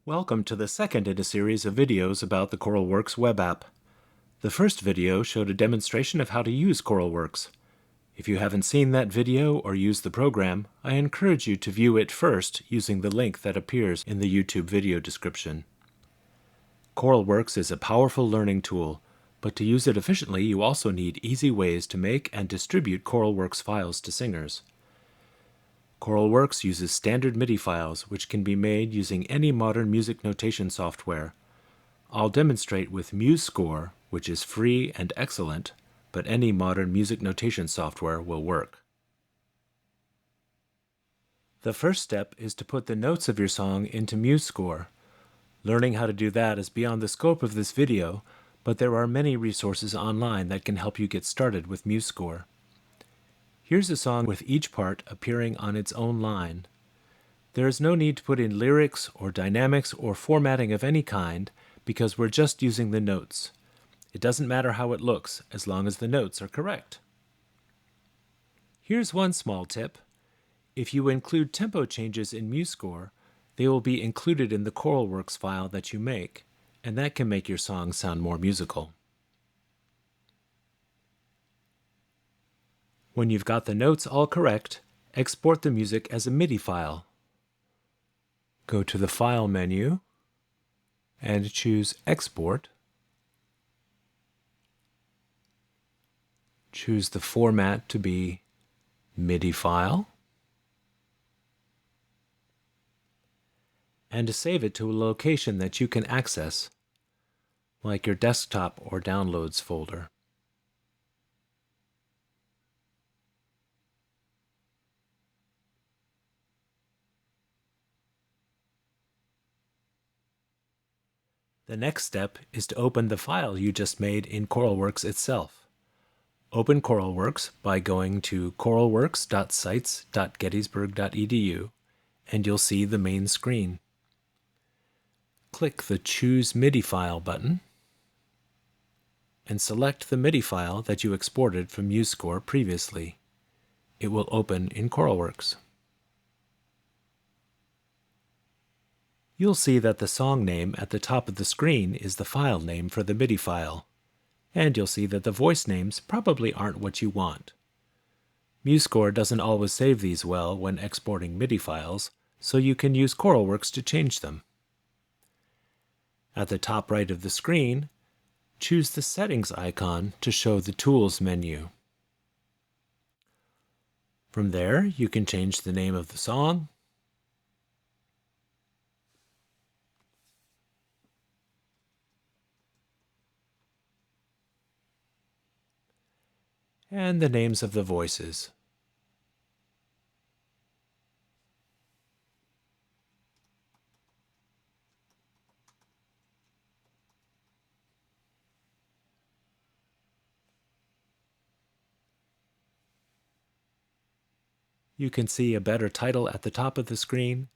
Welcome to the second in a series of videos about the ChoralWorks web app. The first video showed a demonstration of how to use ChoralWorks. If you haven't seen that video or used the program, I encourage you to view it first using the link that appears in the YouTube video description. ChoralWorks is a powerful learning tool, but to use it efficiently you also need easy ways to make and distribute ChoralWorks files to singers. ChoralWorks uses standard MIDI files which can be made using any modern music notation software. I'll demonstrate with MuseScore, which is free and excellent, but any modern music notation software will work. The first step is to put the notes of your song into MuseScore. Learning how to do that is beyond the scope of this video, but there are many resources online that can help you get started with MuseScore. Here's a song with each part appearing on its own line. There is no need to put in lyrics or dynamics or formatting of any kind because we're just using the notes. It doesn't matter how it looks as long as the notes are correct. Here's one small tip. If you include tempo changes in MuseScore, they will be included in the ChoralWorks file that you make, and that can make your song sound more musical. When you've got the notes all correct, export the music as a MIDI file. Go to the File menu and choose Export. Choose the format to be MIDI file, and to save it to a location that you can access, like your desktop or downloads folder. The next step is to open the file you just made in ChoralWorks itself. Open ChoralWorks by going to choralworks.sites.gettysburg.edu and you'll see the main screen. Click the Choose MIDI File button and select the MIDI file that you exported from MuseScore previously. It will open in ChoralWorks. You'll see that the song name at the top of the screen is the file name for the MIDI file, and you'll see that the voice names probably aren't what you want. MuseScore doesn't always save these well when exporting MIDI files, so you can use ChoralWorks to change them. At the top right of the screen, choose the Settings icon to show the Tools menu. From there, you can change the name of the song, and the names of the voices. You can see a better title at the top of the screen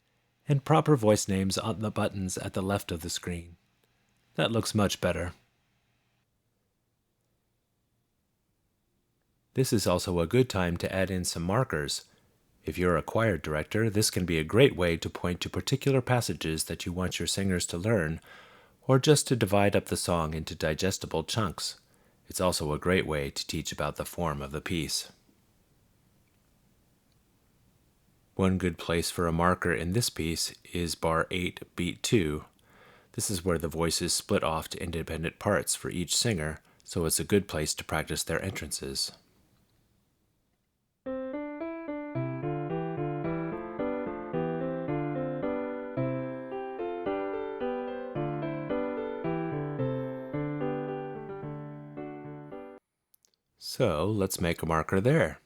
and proper voice names on the buttons at the left of the screen. That looks much better. This is also a good time to add in some markers. If you're a choir director, this can be a great way to point to particular passages that you want your singers to learn, or just to divide up the song into digestible chunks. It's also a great way to teach about the form of the piece. One good place for a marker in this piece is bar 8, beat 2. This is where the voices split off to independent parts for each singer, so it's a good place to practice their entrances. So let's make a marker there.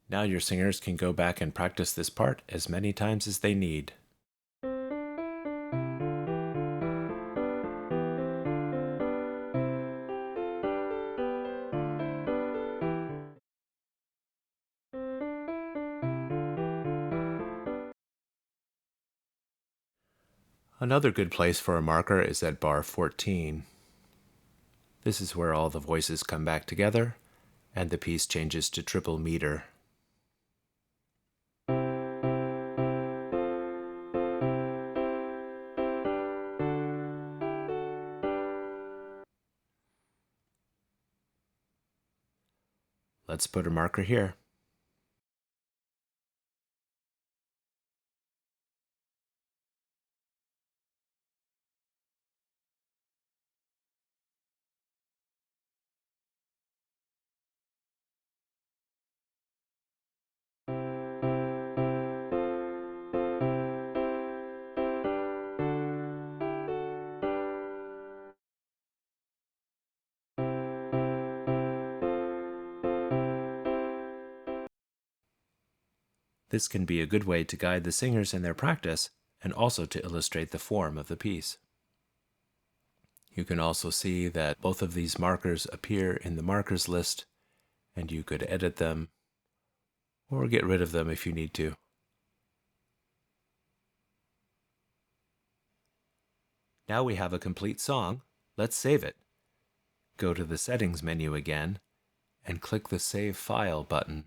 Now your singers can go back and practice this part as many times as they need. Another good place for a marker is at bar 14. This is where all the voices come back together and the piece changes to triple meter. Let's put a marker here. This can be a good way to guide the singers in their practice and also to illustrate the form of the piece. You can also see that both of these markers appear in the markers list, and you could edit them or get rid of them if you need to. Now we have a complete song. Let's save it. Go to the Settings menu again and click the Save File button.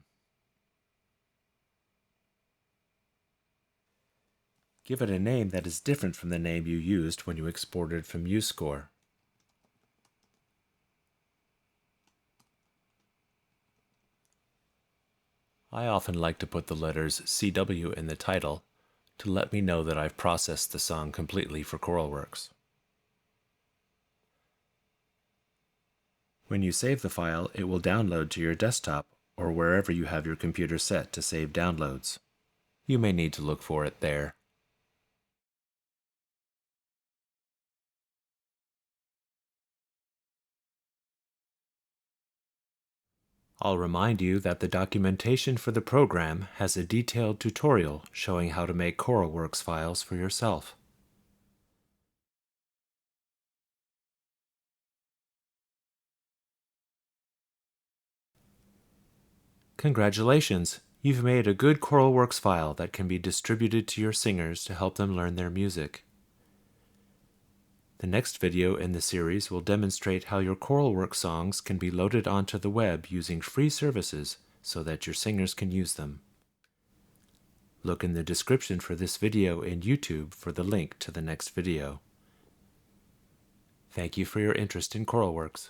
Give it a name that is different from the name you used when you exported from MuseScore. I often like to put the letters CW in the title to let me know that I've processed the song completely for ChoralWorks. When you save the file, it will download to your desktop or wherever you have your computer set to save downloads. You may need to look for it there. I'll remind you that the documentation for the program has a detailed tutorial showing how to make ChoralWorks files for yourself. Congratulations! You've made a good ChoralWorks file that can be distributed to your singers to help them learn their music. The next video in the series will demonstrate how your ChoralWorks songs can be loaded onto the web using free services so that your singers can use them. Look in the description for this video in YouTube for the link to the next video. Thank you for your interest in ChoralWorks.